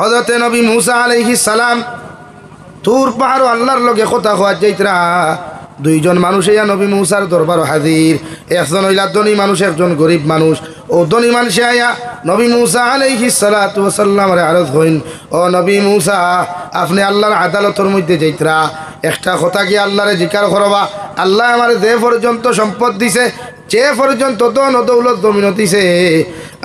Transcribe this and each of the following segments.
হযরতে নবী মূসা আলাইহিস সালাম তুর পাহাড় আল্লাহর লগে কথা হওয়া যাইতরা দুইজন মানুষ ইয়া নবী মূসার দরবার হাজির একজন হইলা ধনী মানুষ একজন গরিব মানুষ ও ধনী মানুষ আয়া নবী মূসা আলাইহিস সালাতু ওয়াস সালামের আরজ হইন ও নবী মূসা আপনি আল্লাহর আদালতের মধ্যে যাইতরা একটা কথা কি আল্লাহরে জিকার করবা আল্লাহ আমার যে পর্যন্ত সম্পদ দিছে যে পর্যন্ত ধন দৌলত জমিন দিছে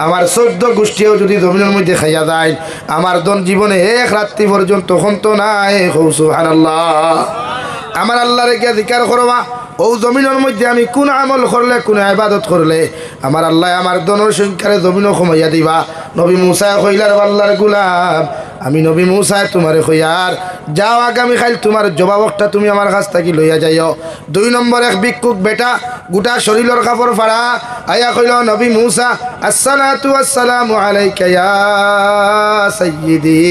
আমার 14 গোষ্ঠীও যদি জমিনের মধ্যে খাইয়া যায় আমার ধন জীবনে এক রাত্রি পর্যন্ত হন্ত নাই সুবহানাল্লাহ আমার আল্লাহরে গিয়া জিকার করবা ও জমিনের মধ্যে আমি কোন আমল করলে কোন ইবাদত করলে আমার আল্লাহ আমার ধনের সংখ্যারে জমিনও কমাইয়া দিবা নবী মূসা কইলার আল্লাহর গোলাম আমি নবী মূসা তোমারে কইয়ার যাও আগামী কাল তোমার জবাবটা তুমি আমার কাছ থেকে লইয়া যাইও 2 নম্বর এক ভিক্ষুক বেটা গোটা শরীরের কাপড় ফাড়া আয়া কইল নবী মূসা আসসালাতু ওয়াসসালামু আলাইকা ইয়া সাইয়্যিদি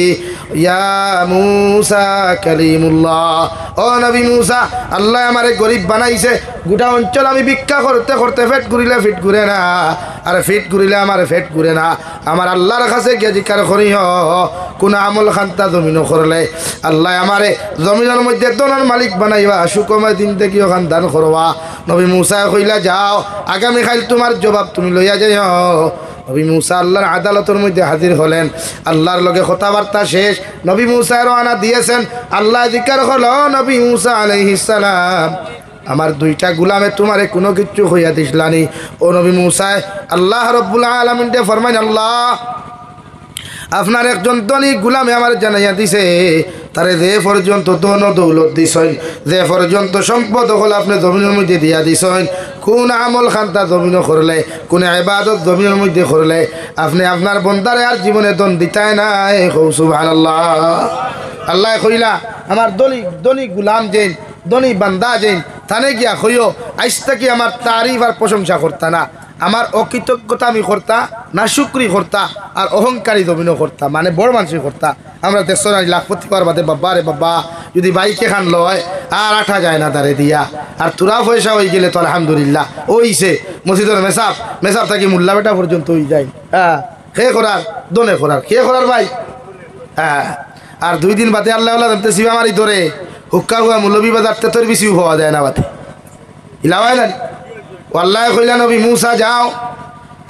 ইয়া মূসা কালিমুল্লাহ ও নবী মূসা আল্লাহ আমারে গরিব বানাইছে গোটা অঞ্চল আমি ভিক্ষা করতে করতে পেট ঘুরিলে ফিট ঘুরে না আর ফিট ঘুরিলে আমার পেট ঘুরে না আমার আল্লাহর কাছে গিয়ে জিকার করিও কোন আমল খান্তা জমিন করলে আল্লাহ আমারে জমিনের মধ্যে দোনার মালিক বানাইবা সুকময় দিন থেকে ওখান দান করবা নবী মূসা কইলা যাও আগামী কাল তোমার জবাব তুমি লইয়া যাইও নবী মূসা আল্লাহর আদালতের মধ্যে হাজির হলেন আল্লাহর লগে কথাবার্তা শেষ নবী মূসা রওনা দিয়েছেন আল্লাহ জিকার হলো নবী মূসা আলাইহিস সালাম আমার 2টা গোলামে তোমারে কোনো কিছু হইয়া দিছলানি ও নবী মূসা আল্লাহ রাব্বুল আলামিন দে ফরমান আল্লাহ আপনার একজন ধনী গোলামে আমার জানাইয়া দিছে তারে যে পর্যন্ত ধন দৌলত দিছেন যে পর্যন্ত সম্পদ হল আপনি জমিনের মধ্যে দিয়া দিছেন কোন আমল খান্তা জমিন করলে কোন ইবাদত জমিনের মধ্যে করলে আপনি আপনার বন্দারে আর জীবনে ধন দিতাই নাই সুবহানাল্লাহ আল্লাহ কইলা আমার ধনী গোলাম যেন ধনী বান্দা যেন থানে গিয়া কইও আজ থেকে আমার তারিফ আর প্রশংসা করতা না আমার অকৃতজ্ঞতা আমি করতা না শুকরি করতা আর অহংকারী জমিনও করতা মানে বড় মানুষই করতা আমরা 150 লাখপতি করার বাদে বাবা রে বাবা যদি বাইকে খান লয় আর আঠা যায় না তারে দিয়া আর তুরা পয়সা হয়ে গেলে তো আলহামদুলিল্লাহ ওইছে মসজিদের মেসাব থাকি মোল্লা বেটা পর্যন্ত ওই যায় হ্যাঁ খে করার দনে করার খে করার ভাই হ্যাঁ আর 2 দিন বাদে আল্লাহ জানতে শিবা মারি ধরে হুক্কা হুয়া মৌলবী বাজার তেতর বেশি হওয়া যায় না বাদে ইলাওয়াই না আল্লাহ কইলা নবী মূসা যাও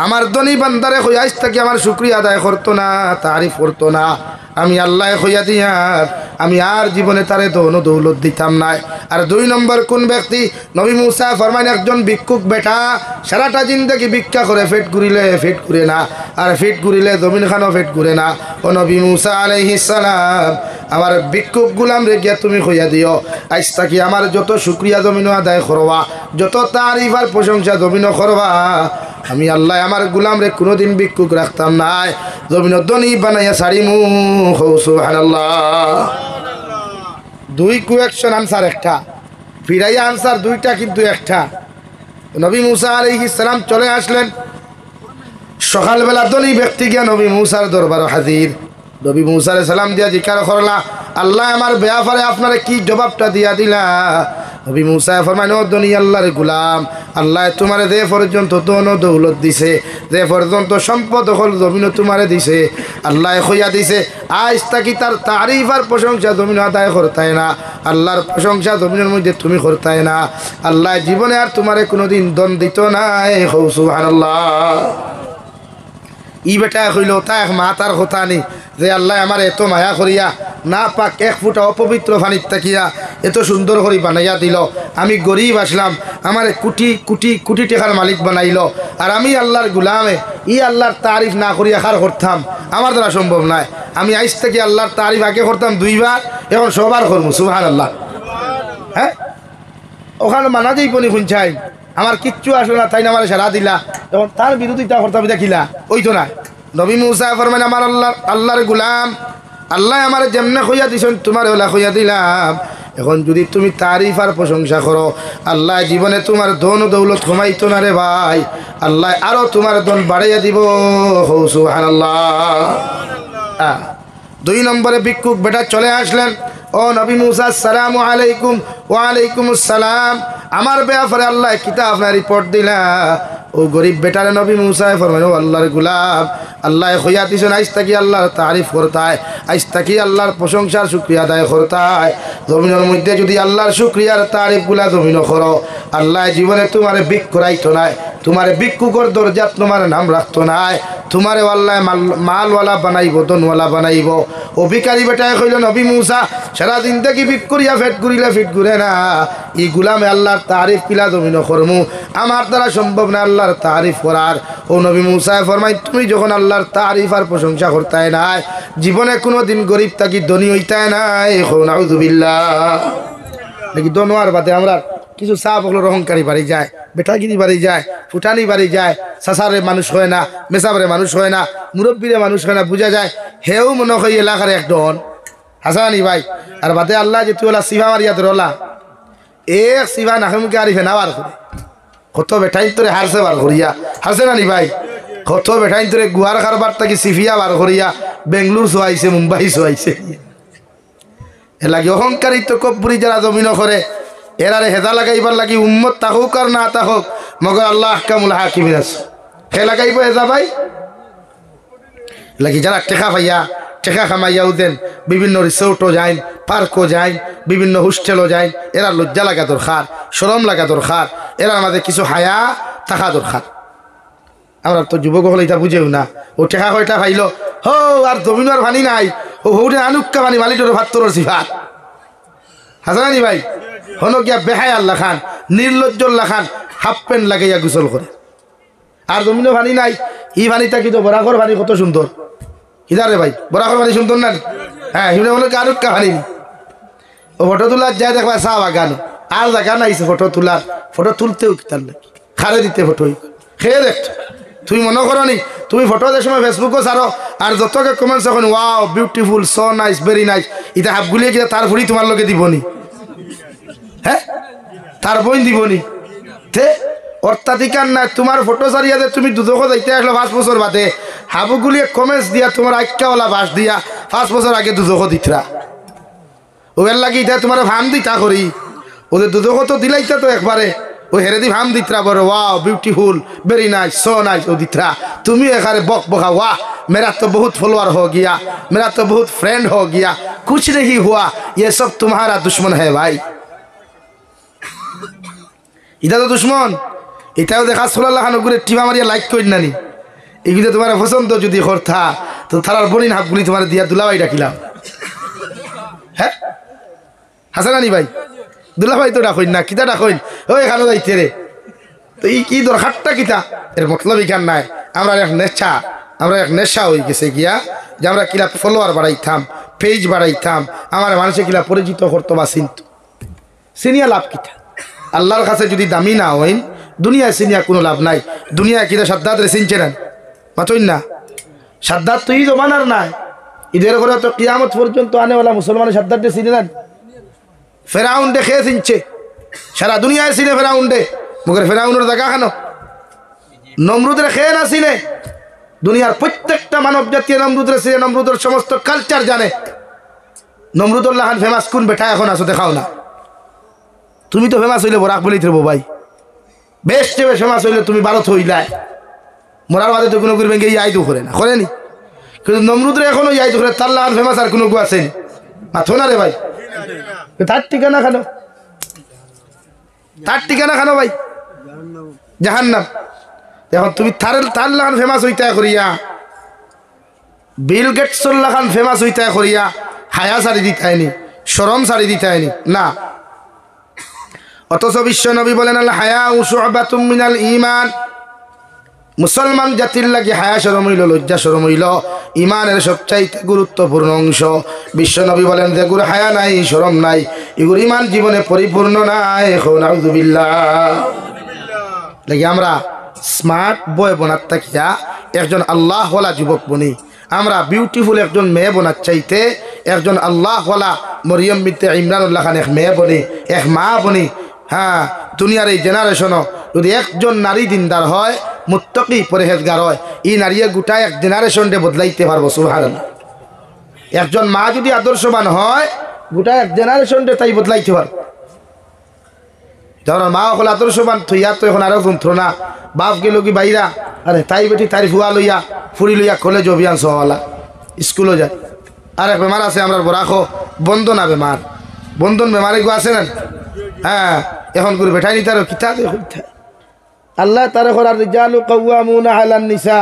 আমার ধনী বান্দারে কই আজ থেকে আমার শুকরিয়া আদায় করতো না তারিফ করতো না আমি আল্লাহ কইয়া দিয়া আমি আর জীবনে তারে ধন দৌলত দিতাম না আর 2 নম্বর কোন ব্যক্তি নবী মূসা ফরমান একজন ভিক্ষুক বেটা সারাটা জিন্দেগি ভিক্ষা করে পেট ঘুরিলে পেট ঘুরে না আর পেট ঘুরিলে জমিন খানো পেট ঘুরে না ও নবী মূসা আলাইহিস সালাম আমার ভিক্ষুক গোলাম রে গিয়া তুমি কইয়া দিও আজ থেকে আমার যত শুকরিয়া জমিন আদায় করবা যত তারিফ আর প্রশংসা জমিন করবা আমি আল্লাহ আমার গোলাম রে কোনোদিন ভিক্ষুক রাখতাম না জমিন ধনী বানাইয়া ছাড়িমু সুবহানাল্লাহ 2 কোয়েকশন আনসার একটা ফিরাইয়া আনসার 2টা কিন্তু একটা নবী মূসা আলাইহিস সালাম চলে আসলেন সকালবেলা ধনী ব্যক্তি গিয়া নবী মূসার দরবারে হাজির নবী মূসা আলাইহিস সালাম দিয়া জিকার করলা আল্লাহ আমার ব্যাপারে আপনারে কি জবাবটা দিয়া দিলা নবী মূসা ফরমান ও ধনী আল্লাহর গোলাম আল্লাহ তোমারে যে পর্যন্ত ধন দৌলত দিছে যে পর্যন্ত সম্পদ হল জমিন তোমারে দিছে আল্লাহ কইয়া দিছে আজ তাকি তার তারিফ আর প্রশংসা জমিন আদায় করতাই না আল্লাহর প্রশংসা জমিনের মধ্যে তুমি করতাই না আল্লাহ জীবনে আর তোমারে কোনোদিন ধন দিত না সুবহানাল্লাহ ই বেটা কইল তা এক মাতার কথা নি যে আল্লাহ আমার এত মায়া করিয়া না পাক 1 ফুটা অপবিত্র পানির তাকিয়া এত সুন্দর করে বানাইয়া দিল আমি গরিব আসলাম আমার কোটি কোটি কোটি টাকার মালিক বানাইল আর আমি আল্লাহর গোলামে ই আল্লাহর তারিফ না করিয়া খার করতাম আমার দ্বারা সম্ভব নয় আমি আজ থেকে আল্লাহর তারিফ আগে করতাম 2 বার এখন 100 বার করবো সুবহানাল্লাহ হ্যাঁ ওখানে মানা দিই পনি শুনছাই আমার কিচ্ছু আসলো না তাই না আমার সারা দিলা তখন তার বিরোধিতা করতাম দেখিলা ওই তো না নবী মূসা ফরমান আমার আল্লাহর গোলাম আল্লাহ আমার যেমনে কইয়া দিছেন তোমার ওলা কইয়া দিলাম এখন যদি তুমি তারিফ আর প্রশংসা করো আল্লাহ জীবনে তোমার ধন দৌলত কমাইতো না রে ভাই আল্লাহ আরো তোমার ধন বাড়াইয়া দিব সুবহানাল্লাহ 2 নম্বরে ভিক্ষুক বেটা চলে আসলেন ও নবী মূসা আসসালামু আলাইকুম ওয়া আলাইকুম আসসালাম আমার ব্যাপারে আল্লাহ কিতাব না রিপোর্ট দিলা ও ও গরিব বেটারে নবী মুসায় ফরমাইল আল্লাহর গুলাম আল্লাহ খইয়া দিছেন আইস তাকি আল্লাহর তারিফ করতায় আইস তাকি আল্লাহর প্রশংসার শুকরিয়া আদায় করতায় জমিনের মধ্যে যদি আল্লাহর শুকরিয়ার তারিফ গুলা জমিন করো আল্লাহ জীবনে তোমারে বিক করাইতো নাই তোমারে ভিক্ষুকর দরজাত তোমার নাম রাখতো নাই তোমারে আল্লাহ মালওয়ালা বানাইব দনওয়ালা বানাইব ও ভিখারি বেটায় কইল নবী মুসা সারা দিন থেকে বিক করিয়া ফেট করিলে ফিট ঘুরে না ই গুলামে আল্লাহর তারিফ কিলা জমিন করমু আমার দ্বারা সম্ভব না আল্লাহর তারিফ করার ও নবী মুসা ফরমাই তুমি যখন আল্লাহর তারিফ আর প্রশংসা করতে নাই জীবনে কোনো দিন গরিব থাকি ধনী হইতে নাই নাউযুবিল্লাহ নাকি দনোয়ার বাদে আমরা কিছু চা বকলোর অহংকারী বাড়ি যায় বেটাগিরি বাড়ি যায় ফুটানি বাড়ি যায় সাসারে মানুষ হয় না মেসাবরে মানুষ হয় না মুরব্বীরে মানুষ হয় না বুঝা যায় হেও মনে হয় এলাকার এক ডন হাসানি ভাই আর বাদে আল্লাহ যে তুই ওলা সিভা মারিয়া ধরলা এক সিভা নাখমুখে আরিফে না বার করে কত বেটাইন তোরে হারছে বার করিয়া হারছে না নি ভাই কত বেটাইন তোরে গুহার কারবার থাকি সিফিয়া বার করিয়া বেঙ্গলোর শোয়াইছে মুম্বাই শোয়াইছে এ লাগে অহংকারী তো কব্বুরি যারা জমিন করে এরারে হেদা লাগাইবার লাগি উম্মত তাহুক আর না তাহুক মগর আল্লাহ আহকামুল হাকিমিন আছে হে লাগাইব হেদা ভাই লাগি যারা টেকা ভাইয়া টেকা খামাইয়াও দেন বিভিন্ন রিসোর্টও যাইন পার্কও যাইন বিভিন্ন হোস্টেলও যাইন এরা লজ্জা লাগা দরকার শরম লাগা দরকার এরা আমাদের কিছু হায়া থাকা দরকার আমরা তো যুবক হলে এটা বুঝেও না ও টেকা কয়টা ভাইল হো আর জমিন আর ভানি নাই ও হৌটে আনুক্কা ভানি মালিটোর ভাত তোর সিফাত হাসানি ভাই হনো গিয়া বেহায় আল্লাহ খান নির্লজ্জল্লা খান হাফ প্যান্ট লাগাইয়া গোসল করে আর জমিনও ভানি নাই ই ভানিটা কিন্তু বরাকর ভানি কত সুন্দর ইদারে ভাই বরাকর ভানি সুন্দর না হ্যাঁ হিমনে বলে আনুক্কা ভানি ও ফটো তোলার যায় দেখবা চা বাগান আর জায়গা নাইছে ফটো তোলার ফটো তুলতেও তার নাকি খারে দিতে ফটো খেয়ে দেখছো তুমি মনে করো নি তুমি ফটো যে সময় ফেসবুকও ছাড়ো আর যতকে কমেন্টস এখন wow beautiful so nice very nice এটা হাফ গুলিয়ে গিয়ে তার ভরি তোমার লোকে দিবনি হ্যাঁ তার বই দিবনি তে অর্থাধিকার নাই তোমার ফটো ছাড়িয়া যে তুমি দুদক যাইতে আসলো 5 বছর বাদে হাবু গুলিয়ে কমেন্টস দিয়া তোমার আইক্কাওয়ালা বাস দিয়া 5 বছর আগে দুদক দিতরা ওর লাগি এটা তোমার ভাম দিতা করি ওদের দুদক তো দিলাইতা তো একবারে ও হেরে দি ভাম দিতরা বড় wow beautiful very nice so nice ओ दितरा তুমি এখানে বক বকা वाह मेरा तो बहुत फॉलोअर हो गया मेरा तो बहुत फ्रेंड हो गया कुछ नहीं हुआ ये सब तुम्हारा दुश्मन है भाई এটা তো দুশ্মন এটাও দেখা সোলাল্লাহ খান করে টিমা মারিয়া লাইক করি নানি এগুলো তোমার পছন্দ যদি করতা তো থারার বনিন হাফগুলি তোমার দিয়া দুলাভাই ডাকিলাম হ্যাঁ হাসানানি ভাই দুলাভাই তো ডাকইন না কিতা ডাকইন ওই এখানে যাইতে রে তো এই কি দরকারটা কিতা এর মতলব এখান নাই আমরা এক নেশা হয়ে গেছে গিয়া যে আমরা কিলা ফলোয়ার বাড়াইতাম পেজ বাড়াইতাম আমার মানুষে কিলা পরিচিত করতো বা চিনত সিনিয়া লাভ কিতা আল্লাহর কাছে যদি দামি না হইন দুনিয়ায় সিনিয়া কোনো লাভ নাই দুনিয়ায় কিনা সাদ্দাত রে চিনছে না মাতইন না সাদ্দাত তো ই জমানার নাই ঈদের করে তো কিয়ামত পর্যন্ত আনেওয়ালা মুসলমানের সাদ্দাত রে চিনে না ফেরাউন ডে খেয়ে চিনছে সারা দুনিয়ায় চিনে ফেরাউন ডে মগর ফেরাউনের জায়গা কেন নমরুদের খেয়ে না চিনে দুনিয়ার প্রত্যেকটা মানব জাতীয় নমরুদের চিনে নমরুদের সমস্ত কালচার জানে নমরুদুল্লাহ খান ফেমাস কোন বেটা এখন আছো দেখাও না তুমি তো ফেমাস হইলে বরাক বলি থাকবো ভাই বেশ ফেমাস হইলে তুমি ভারত হইলাই মরার বাদে তো কোনো করবেন গিয়ে আইতো করে না করেনি কিন্তু নমরুদরে এখনো আইতো করে তার লাগান ফেমাস আর কোনো গু আসেনি মাথো না রে ভাই তার ঠিকানা খানো তার ঠিকানা খানো ভাই জাহান্নাম এখন তুমি তার লাগান ফেমাস হইতে করিয়া বিল গেটসর লাগান ফেমাস হইতে করিয়া হায়া সারি দিতে হয়নি শরম সারি দিতে হয়নি না অথচ বিশ্ব নবী বলেন আল হায়া শুআবাতুম মিনাল ঈমান মুসলমান জাতির লাগি হায়া শরম হইল লজ্জা শরম হইল ঈমানের সবচাইতে গুরুত্বপূর্ণ অংশ বিশ্ব নবী বলেন যে গুর হায়া নাই শরম নাই এগুর ঈমান জীবনে পরিপূর্ণ নাই নাউযুবিল্লাহ লাগি আমরা স্মার্ট বয় বনাত থাকিয়া একজন আল্লাহওয়ালা যুবক বনি আমরা বিউটিফুল একজন মেয়ে বনার চাইতে একজন আল্লাহওয়ালা মরিয়ম বিনতে ইমরানুল্লাহ খান এক মেয়ে বনি এক মা বনি হ্যাঁ দুনিয়ার এই জেনারেশনও যদি একজন নারী দিনদার হয় মুত্তাকি পরহেজগার হয় এই নারীয়ে গোটা এক জেনারেশনকে বদলাইতে পারবো সুবহানাল্লাহ একজন মা যদি আদর্শবান হয় গোটা এক জেনারেশনকে তাই বদলাইতে পারবো যখন মা হল আদর্শবান থইয়া তো এখন আরো যন্ত্রণা বাপ গেল কি বাইরা আরে তাই বেটি তাই ফুয়া লইয়া ফুরি লইয়া কলেজ অভিযান সহওয়ালা স্কুলও যায়। আর এক বেমার আছে আমরা বরাখো বন্ধনা বেমার, বন্ধন বেমারে গো আছে না। হ্যাঁ এখন করে বেঠাই নি তার কিতা আল্লাহ তার করার রিজালু কাওয়ামুনা আলান নিসা।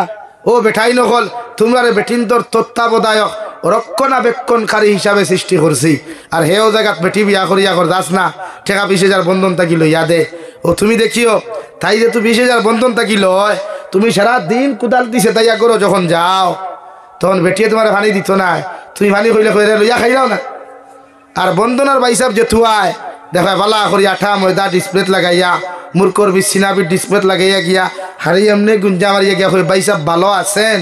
ও বেঠাই নকল তোমরা বেটিন তোর তত্ত্বাবধায়ক রক্ষণাবেক্ষণকারী হিসাবে সৃষ্টি করছি। আর হেও জায়গাত বেটি বিয়া করিয়া কর দাস না ঠেকা 20,000 বন্ধন থাকি লইয়া দে। ও তুমি দেখিও তাই যে তুমি 20,000 বন্ধন থাকি লয়, তুমি সারা দিন কুদাল দিছে তাইয়া করো, যখন যাও তখন বেটিয়ে তোমার পানি দিত না, তুমি পানি কইলে কইরে লইয়া খাইলাও না। আর বন্ধনার বাইসাব যে থুয়ায় দেখা বালা করি আঠা ময়দা ডিসপ্লেট লাগাইয়া মূর্খর বিছিনাবির ডিসপ্লেট লাগাইয়া গিয়া হারি এমনি গুঞ্জা মারিয়া গিয়া কই বাইসাব ভালো আছেন,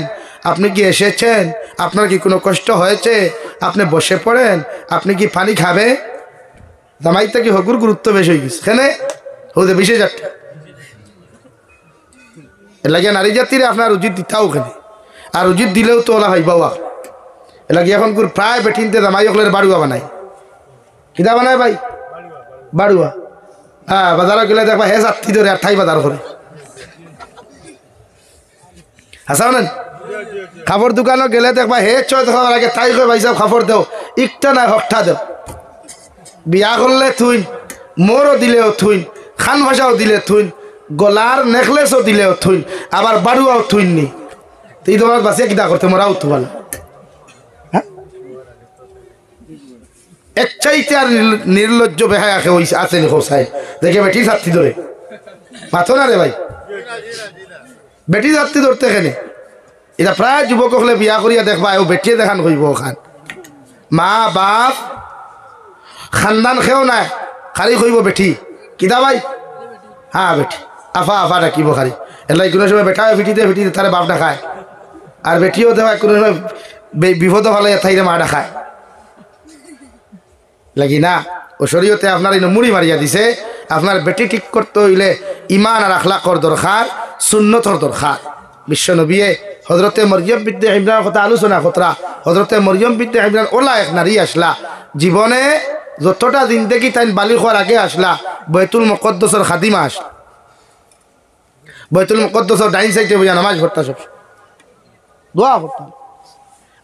আপনি কি এসেছেন, আপনার কি কোনো কষ্ট হয়েছে, আপনি বসে পড়েন, আপনি কি পানি খাবে। জামাইতে কি হকুর গুরুত্ব বেশি হয়ে গেছে এখানে হতে 20,000 এর লাগে নারী জাতিরে আপনার উচিত দিতাও ওখানে, আর উচিত দিলেও তো ওলা হয় বাবা। এর লাগে এখন প্রায় বেঠিনতে জামাই হকলের বাড়ুয়া বানায়। কিতা বানায় ভাই? বাড়ুয়া। হ্যাঁ বাজারও গেলে দেখবা হে যাত্রী ধরে আর ঠাই বাজার করে হাসাও না। খাবার দোকানও গেলে দেখবা হে চয় দেখাবার আগে তাই কই ভাইসাব খাবার দেও ইকটা নাই হকটা দেও। বিয়া করলে থুইন, মোরও দিলেও থুইন, খান ভাষাও দিলে থুইন, গলার নেকলেসও দিলেও থুইন, আবার বাড়ুয়াও থুইন নি। তুই তোমার বাঁচিয়ে কিতা করতে মোরাও তো ভালো। এক চাইতে আর নির্লজ্জ বেহায় আখে ওই আসেনি হোসাই দেখে বেটি ছাত্রী ধরে মাথো না রে ভাই, বেটি ছাত্রী ধরতে এখানে এটা প্রায় যুবক হলে বিয়া করিয়া দেখবা ও বেটিয়ে দেখান কইব ওখান মা বাপ খানদান খেও নাই খালি কইব বেটি কিতা ভাই। হ্যাঁ বেটি আফা আফা ডাকিব খালি এলাই কোনো সময় বেটা ফিটিতে ফিটিতে তারে বাপ ডাকায়, আর বেটিও দেওয়া কোনো সময় বিপদ ভালো থাইরে মা ডাকায় লাগি না। ও শরীয়তে আপনার এই মুড়ি মারিয়া দিছে আপনার বেটি ঠিক করতে হইলে ইমান আর আখলাকর দরকার, সুন্নতর দরকার। বিশ্ব নবীয়ে হজরতে মরিয়ম বিদ্যে ইমরানের কথা আলোচনা কতরা হজরতে মরিয়ম বিদ্যে ইমরান ওলা এক নারী আসলা জীবনে যতটা দিন দেখি তাই বালি খোয়ার আগে আসলা বৈতুল মুকদ্দসের খাদিমা আসলা। বৈতুল মুকদ্দসের ডাইন সাইডে বুঝা নামাজ পড়তা সব দোয়া করতাম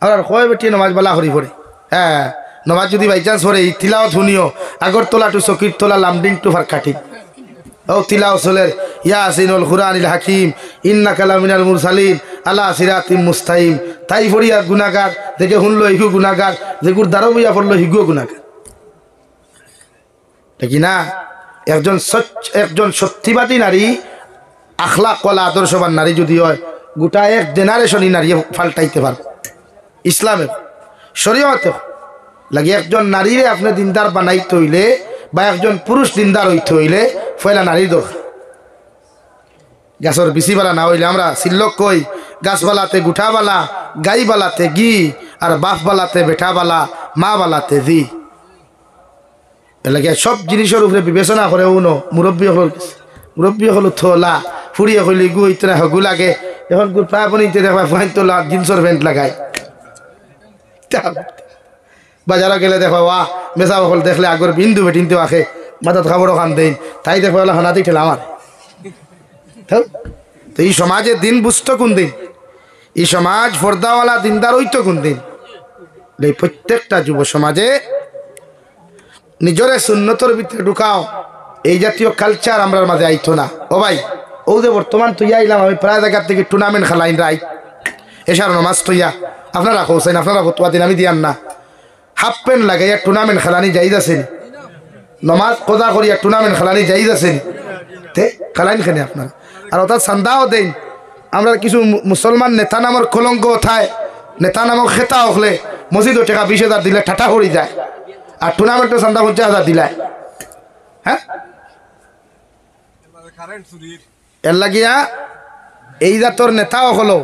আর কয় বেটি নামাজ বালা করি পড়ে। হ্যাঁ নমাজ যদি বাই চান্স পড়ে তিলাও ধুনিও আগরতলা টু সকির তোলা লামডিং টু ফারকাটি ও তিলাও চলের ইয়াসিনুল কুরআনিল হাকিম ইন্নাকা লামিনাল মুরসালিন আলা সিরাতিম মুস্তাকিম তাই ফড়িয়া গুনাহগার দেখে শুনলো হিগু গুনাহগার যেগুর দ্বারা বইয়া পড়লো হিগু গুনাহগার। দেখি না একজন সত্যিবাদী নারী আখলাক কলা আদর্শবান নারী যদি হয় গোটা এক জেনারেশনই নারী পাল্টাইতে পারবে। ইসলামের শরীয়তে লাগে একজন নারীরে আপনি দিনদার বানাইতে হইলে বা একজন পুরুষ দিনদার হইতে হইলে ফয়লা নারীর দরকার। গাছর বিচিবালা না হইলে আমরা সিল্লক কই গাছবালাতে গুঠাবালা, গাইবালাতে গি, আর বাপবালাতে বেঠাবালা, মা বালাতে দি। এলাকে সব জিনিসের উপরে বিবেচনা করে উনো মুরব্বী হল থোলা ফুরিয়ে হইলে গু হইতে না হগু লাগে। এখন গু প্রায় বনিতে দেখবা ফাইন তোলা জিন্সর প্যান্ট লাগায়। বাজারে গেলে দেখো ওয়া মেসা বকল দেখলে আগর বিন্দু বেটিনতে আখে মাথাত খাবার খান দেন তাই দেখো হানাতেই ঠেলা আমার। তো এই সমাজে দিন বুঝতো কোন দিন, এই সমাজ ফর্দাওয়ালা দিনদার হইতো কোন দিন। এই প্রত্যেকটা যুব সমাজে নিজরে সুন্নতর ভিতরে ঢুকাও, এই জাতীয় কালচার আমরার মাঝে আইতো না। ও ভাই ও যে বর্তমান তুই আইলাম আমি প্রায় জায়গার থেকে টুর্নামেন্ট খেলাইন রাই এসার নমাজ তুইয়া আপনারা হোসেন আপনারা ফতুয়া দিন আমি দিয়ান না হাফ প্যান্ট লাগাইয়া টুর্নামেন্ট খেলানি যাই আছেন, নমাজ কদা করিয়া টুর্নামেন্ট খেলানি যাই আছেন তে খেলাইন খেনে আপনারা। আর অর্থাৎ চান্দাও দেন আমরা কিছু মুসলমান নেতা নামর কলঙ্ক থায় নেতা নামক খেতা হলে মসজিদও টাকা 20,000 দিলে ঠাটা হয়ে যায়, আর টুর্নামেন্টও চান্দা 50,000 দিলায়। হ্যাঁ এর লাগিয়া এই জাতর নেতাও হলো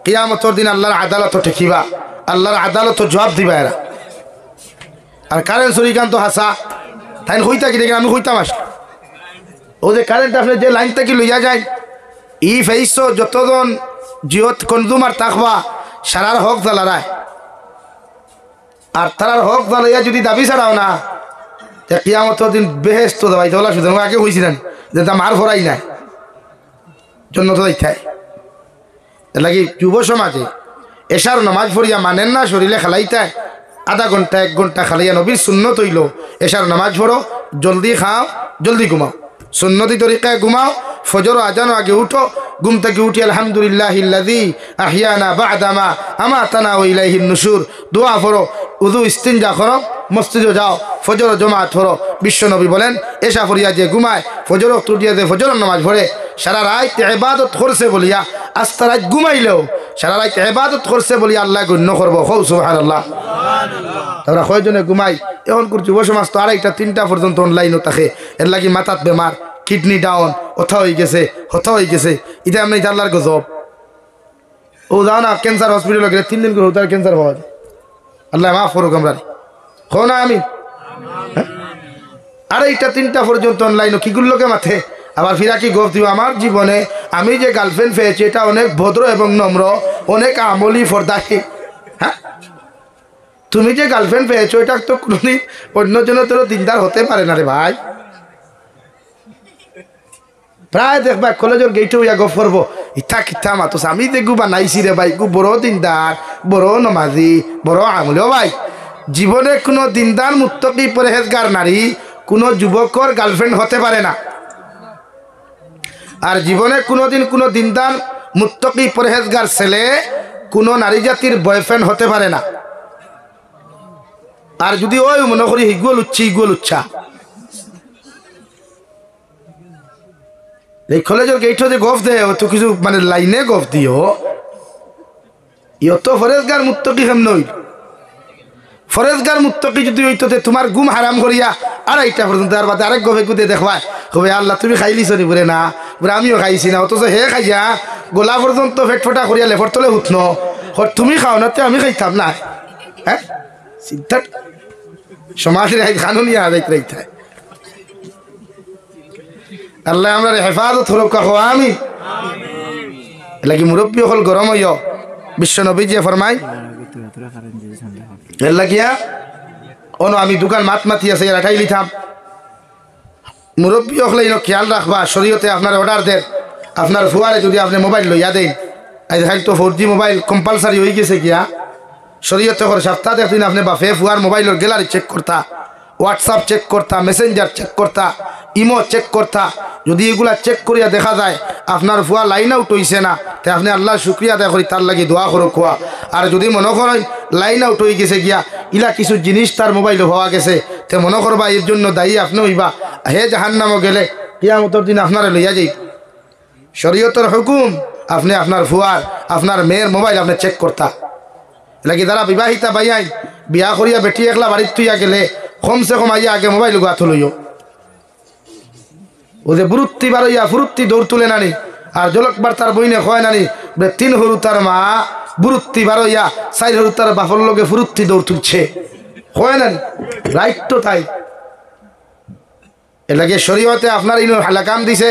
কিয়ামতর দিন আল্লাহর আদালত ঠেকিবা, আল্লাহর আদালত জবাব দিবা এরা। আর কারেন্ট চুরিকান্ত হাসা তাই হইতা কি দেখেন আমি হইতাম আস ও যে কারেন্ট আপনি যে লাইন থেকে লইয়া যায় ই ফেইস যতজন জিওত কনজুমার থাকবা সারার হক জ্বালারায়, আর তারার হক জ্বালাইয়া যদি দাবি ছাড়াও না কিয়ামতর দিন বেহেস্ত দেবাই তোলা শুধু আগে হয়েছিলেন যে তা মার ভরাই নাই জন্য তো দেখায় এর লাগি যুব সমাজে এশার নামাজ পড়িয়া মানেন না শরীরে খালাইতায় আধা ঘন্টা 1 ঘন্টা খালাইয়া নবীর সুন্নত হইল এশার নামাজ পড়ো জলদি খাও জলদি ঘুমাও সুন্নতি তরিকায় ঘুমাও ফজর আজান আগে উঠো ঘুম থেকে উঠি আলহামদুলিল্লাহিল্লাযী আহিয়ানা বা'দামা আমাতানা ওয়া ইলাইহিন নুশুর দোয়া পড়ো উযু ইস্তিনজা করো মসজিদে যাও ফজর জামাত পড়ো বিশ্বনবী বলেন এশা পড়িয়া যে ঘুমায় ফজর তুটিয়া যে ফজর নামাজ পড়ে সারা রাত ইবাদত করছে বলিয়া আস্তা রাত ঘুমাইলেও সারা রাত ইবাদত করছে বলিয়া আল্লাহ গণ্য করবো হৌ সুবহানাল্লাহ তারা কয়জনে ঘুমাই এখন যুব সমাজ তো 2টা 3টা পর্যন্ত অনলাইনও থাকে এর লাগি মাথাত বেমার কিডনি ডাউন হতা হয়ে গেছে এটা এমনি আল্লাহর গজব ও যাও না ক্যান্সার হসপিটালে গেলে 3 দিন করে তার ক্যান্সার হওয়া যায় আল্লাহ মাফ করুক আমরা হো না আমি 2টা 3টা পর্যন্ত অনলাইনও কিগুলোকে মাথে আবার ফিরা কি গপ দিব আমার জীবনে আমি যে গার্লফ্রেন্ড পেয়েছি এটা অনেক ভদ্র এবং নম্র অনেক আমলি ফরদাহি হ্যাঁ তুমি যে গার্লফ্রেন্ড পেয়েছো এটা তো কোনোদিন অন্যজনের তোর দিনদার হতে পারে না রে ভাই প্রায় দেখবা কলেজের গেটে হইয়া গপ করবো ইথা কিথা মাতো আমি দেখু বানাইছি রে ভাই গু বড় দিনদার বড় নমাজি বড় আমলিও ভাই জীবনে কোনো দিনদার মুত্তাকি পরহেজগার নারী কোনো যুবকর গার্লফ্রেন্ড হতে পারে না আর জীবনে কোনোদিন কোনো দিনদার মুত্তাকি পরহেজগার ছেলে কোনো নারী জাতির বয়ফ্রেন্ড হতে পারে না আর যদি ওই মনে করি হিগুল উচ্ছা এই কলেজের গেটে যে গফ দেয় তো কিছু মানে লাইনে গফ দিও ইয়ত ফরেজগার মুত্তাকি কেমন হইল ফরেজগার মুত্তাকি যদি হইতো তোমার গুম হারাম করিয়া 2টা পর্যন্ত আর বাদে আরেক গফে কুদে দেখবা কবে আল্লাহ তুমি খাইলিছ নি বলে না বলে আমিও খাইছি না অথচ হে খাইয়া গোলা পর্যন্ত ফেটফটা করিয়া লেফর তলে উঠনো তুমি খাও না আমি খাইতাম না হ্যাঁ চিন্তা সমাজের কানুনিয়া আদায় রাইতে আল্লাহ আমরা হেফাজত হরক কাকো আমি লাগি মুরব্বী হল গরম হইয় বিশ্ব নবী যে ফরমাই এর লাগিয়া অনো আমি দোকান মাতি আছে রাখাই লিথাম মুরব্বী হলে খেয়াল রাখবা শরীয়তে আপনার অর্ডার দেন আপনার ফুয়ারে যদি আপনি মোবাইল লইয়া দেন আজকাল তো 4G মোবাইল কম্পালসারি হয়ে গেছে গিয়া শরীয়তে হর সপ্তাহে একদিন আপনি বাফে ফুয়ার মোবাইলের গ্যালারি চেক করতা হোয়াটসঅ্যাপ চেক করতা মেসেঞ্জার চেক করতা ইমো চেক করতা যদি এগুলা চেক করিয়া দেখা যায় আপনার ফুয়া লাইন আউট হইছে না তে আপনি আল্লাহর শুকরিয়া আদায় করি তার লাগি দোয়া করো খোয়া আর যদি মনে করেন লাইন আউট হয়ে গেছে গিয়া ইলা কিছু জিনিস তার মোবাইলে হওয়া গেছে তে মনে করবা এর জন্য দায়ী আপনি হইবা হে জাহান্নামও গেলে কিয়ামতের দিন আপনারা লইয়া যাই শরীয়তের হুকুম আপনি আপনার ফুয়ার আপনার মেয়ের মোবাইল আপনি চেক করতা লাগি যারা বিবাহিতা বাইয়াই বিয়া করিয়া বেটি একলা বাড়ির তুইয়া গেলে কমসে কম আইয়া আগে মোবাইল গাথ লইও ও যে বুরুত্তি বারইয়া ফুরুত্তি দৌড় তুলে নানি আর জলকবার তার বইনে খয় নানি 3 হরু তার মা বুরুত্তি বারইয়া 4 হরু তার বাপর লগে ফুরুত্তি দৌড় তুলছে হয় নানি রাইট তো তাই এর লাগে শরীয়তে আপনার ইনো হালাকাম দিছে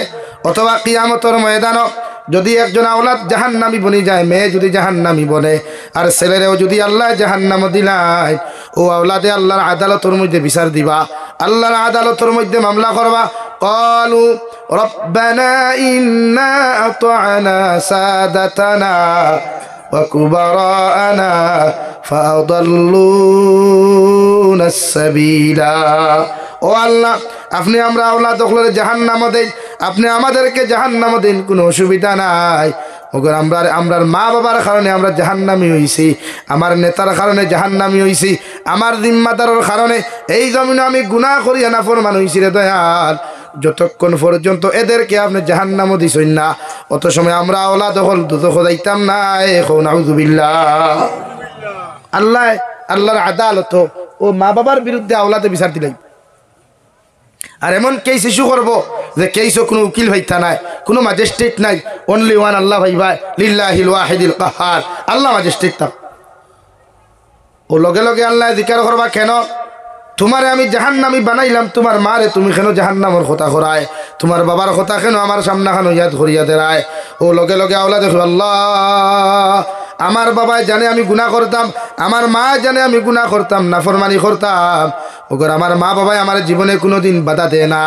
অথবা কিয়ামতের ময়দানও যদি একজন আওলাদ জাহান্নামী বনি যায় মেয়ে যদি জাহান্নামী বনে আর ছেলেরেও যদি আল্লাহ জাহান্নাম দিলায় ও আওলাদে আল্লাহর আদালতের মধ্যে বিচার দিবা আল্লাহর আদালতের মধ্যে মামলা করবা ক্বালু রব্বানা ইন্না আতা'না সাদাতানা ওয়া কুবারানা ফাআদাল্লুনা সাবিলা ও আল্লাহ আপনি আমরা আওলাদ হলে জাহান্নাম দেন আপনি আমাদেরকে জাহান্নাম দেন কোনো অসুবিধা নাই ওগর আমরার মা বাবার কারণে আমরা জাহান্নামী হইছি আমার নেতার কারণে জাহান্নামী হইছি আমার জিম্মাদারের কারণে এই জমিনে আমি গুনাহ করি নাফরমান হইছি রে দয়াল যতক্ষণ পর্যন্ত এদেরকে আপনি জাহান্নাম দিছেন না অত সময় আমরা আওলাদ হল দুদখ যাইতাম না এখন নাউযুবিল্লাহ আল্লাহর আদালত ও মা বাবার বিরুদ্ধে আওলাদে বিচার দিলাই আর এমন কেস ইস্যু করবো যে কেসও কোনো উকিল ভাইতা নাই কোনো ম্যাজিস্ট্রেট নাই অনলি ওয়ান আল্লাহ ভাই ভাই লিল্লাহিল ওয়াহিদিল কাহার আল্লাহ ম্যাজিস্ট্রেট তা ও লগে লগে আল্লাহ জিকির করবা কেন তোমারে আমি জাহান্নামী বানাইলাম তোমার মারে তুমি কেন জাহান্নামের কথা করায় তোমার বাবার কথা কেন আমার সামনে খানো ইয়াদ করিয়া দেরায় ও লগে লগে আওলা দেখো আল্লাহ আমার বাবা জানে আমি গুনাহ করতাম আমার মা জানে আমি গুনাহ করতাম নাফরমানি করতাম ওগর আমার মা বাবাই আমার জীবনে কোনোদিন বাধা দেয় না।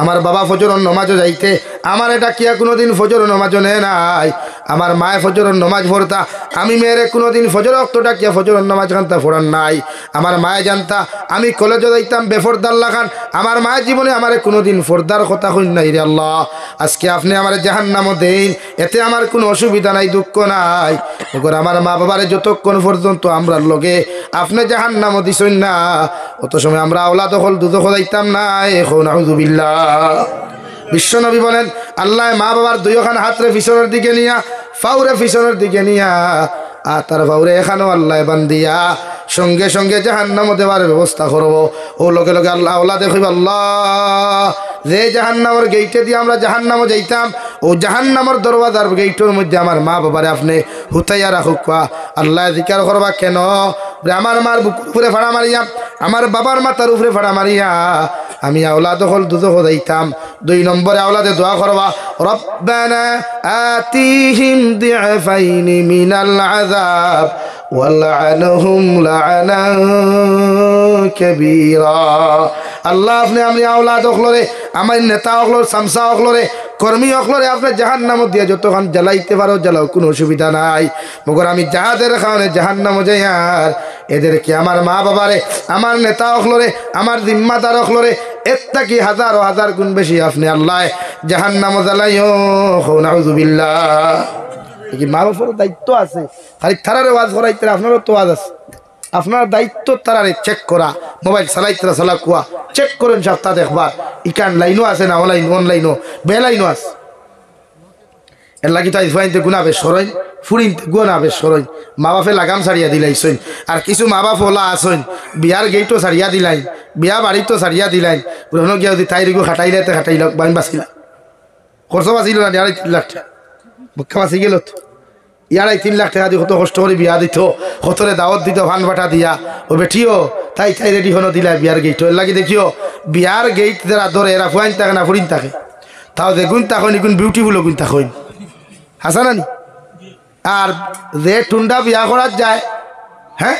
আমার বাবা ফজরের নামাজও যাইতে আমার এটা কিয়া কোনোদিন ফজরের নামাজও নেয় নাই। আমার মায়ে ফজরের নামাজ পড়তা, আমি মেয়েরে কোনোদিন ফজর অক্তটা কিয়া ফজরের নামাজ খানতা পড়ান নাই। আমার মায়ে জানতা আমি কলেজে যাইতাম বেফরদার লাগান, আমার মায়ের জীবনে আমার কোনোদিন ফর্দার কথা হইন নাই। রে আল্লাহ, আজকে আপনি আমার জাহান্নামও দেন, এতে আমার কোনো অসুবিধা নাই, দুঃখ নাই। ওগর আমার মা বাবারে যতক্ষণ পর্যন্ত আমরা লগে আপনি জাহান্নামও দিছেন না, অত সময় আমরা আওলাদ হল দুদক যাইতাম না। এখন আউযুবিল্লাহ। বিশ্বনবী বলেন আল্লাহ মা বাবার দুইখান হাতরে পিছনের দিকে নিয়া, ফাউরে পিছনের দিকে নিয়া, আর তার ফাউরে এখানেও আল্লাহ বান্দিয়া সঙ্গে সঙ্গে জাহান্নামও দেওয়ার ব্যবস্থা করবো। ও লগে লগে আল্লাহ আল্লাহ দেখব আল্লাহ যে জাহান্নামের গেইটে দিয়ে আমরা জাহান্নামও যাইতাম, ও জাহান্নামের দরওয়াজার গেইটের মধ্যে আমার মা বাবারে আপনি হুতাইয়া রাখুক। আল্লাহ জিকার করবা কেন? আমার মার বুকুর উপরে ফাড়া মারিয়া, আমার বাবার মাথার উপরে ফাড়া মারিয়া আমি আওলাদ হল দুদক যাইতাম। 2 নম্বরে আওলাদে দোয়া করবা, রব্বানা আতিহিম দিআফাইনি মিনাল আযাব ওয়ালআনহুম লা'নান কাবীরা। আল্লাহ আপনি আমি আওলাদ হলরে, আমার নেতা হলর, সামসা হলরে, কর্মী হলরে আপনি জাহান্নামও দিয়ে যতক্ষণ জ্বালাইতে পারো জ্বালাও, কোনো অসুবিধা নাই। মগর আমি যাহাদের কারণে জাহান্নামও যাই, আর এদেরকে আমার মা বাবারে, আমার নেতা হলরে, আমার জিম্মাদার হলরে এর থেকে হাজার হাজার গুণ বেশি আপনি আল্লাহ জাহান্নামও জ্বালাইও। নাউযুবিল্লাহ। কি মা বাবার দায়িত্ব আছে, খালি তারারে ওয়াজ করাইতে আপনারও তো ওয়াজ আছে। আপনার দায়িত্ব তারারে চেক করা, মোবাইল চালাইতে চালা কুয়া চেক করেন সপ্তাহ দেখবার ইকান লাইনও আছে না, অনলাইনও বেলাইনও আছে। এর লাগি তাই ফাইনতে গুণা বেশ সরইন, ফুরিনতে গুণা বেশ সরইন। মা বাপে লাগাম ছাড়িয়া দিলাইছেন, আর কিছু মা বাপ ওলা আসেন বিয়ার গেইটও ছাড়িয়া দিলাইন, বিয়া বাড়িতো ছাড়িয়া দিলাইন। পুরনো গিয়া যদি তাই রিগু খাটাইলে খাটাইল বাইন বাঁচিলা, খরচ বাঁচিল না, 3.5 লাখ টাকা বুকা বাঁচি গেল। ইয়ারাই 3 লাখ টাকা দিয়ে কত কষ্ট করে বিয়া দিত, কতরে দাওয়াত দিত ভান বাটা দিয়া। ও বেঠিও তাই তাই রেডি হনো দিলা বিয়ার গেইট। এর লাগি দেখিও বিয়ার গেইট যারা ধরে এরা ফুয়াইন থাকে না ফুরিন থাকে, তাও যে গুণ থাকেন এগুন বিউটিফুলও গুণ থাকেন, হাসানানি। আর যে টুন্ডা বিয়া করার যায়, হ্যাঁ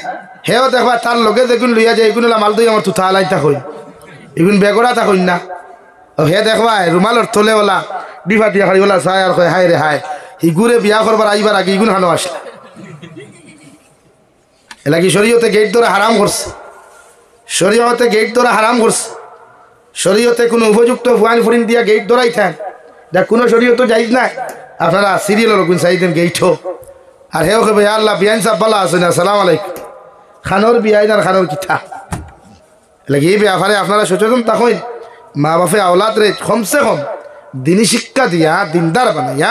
হেও দেখবা তার লগে যেগুন লইয়া যায় এগুন মাল দই আমার তুথা আলাই থাকেন, এগুন বেগড়া থাকেন না। হে দেখবা রুমালর থলে ওলা ডিফা দিয়া খালি ওলা চায় আর কয় হায় রে হায়, ইগুরে বিয়া করবার আইবার আগে ইগুন হানো আসলা। এলাকি শরীয়তে গেট ধরে হারাম করছে, শরীয়তে গেট ধরে হারাম করছে। শরীয়তে কোনো উপযুক্ত ফুয়ান ফুরিন দিয়া গেট ধরাই থান, দেখ কোনো শরীয়ত যাইজ নাই। আপনারা সিরিয়ালের গুণ চাইতেন গেইটও, আর হেও কে ভাই আল্লাহ বিয়ান সাহ বালা আছে না, সালাম আলাইকুম খানোর বিয়াইন আর খানোর কিঠা লাগে এই ব্যাপারে আপনারা সচেতন থাকেন। মা বাপে আওলাদ রে কমসে কম দিনী শিক্ষা দিয়া দিনদার বানাইয়া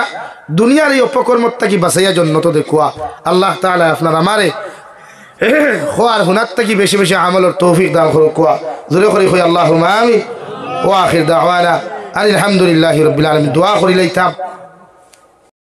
দুনিয়ার এই অপকর্মত থাকি বাঁচাইয়া জন্য তো দেখুয়া। আল্লাহ তাআলা আপনার আমারে খোয়ার হুনার থাকি বেশি বেশি আমলের তৌফিক দান করুক। জোরে করে কই আল্লাহুম্মা আমিন। ওয়া আখির দাওয়ানা আলহামদুলিল্লাহি রাব্বিল আলামিন। দোয়া করি লাইতাম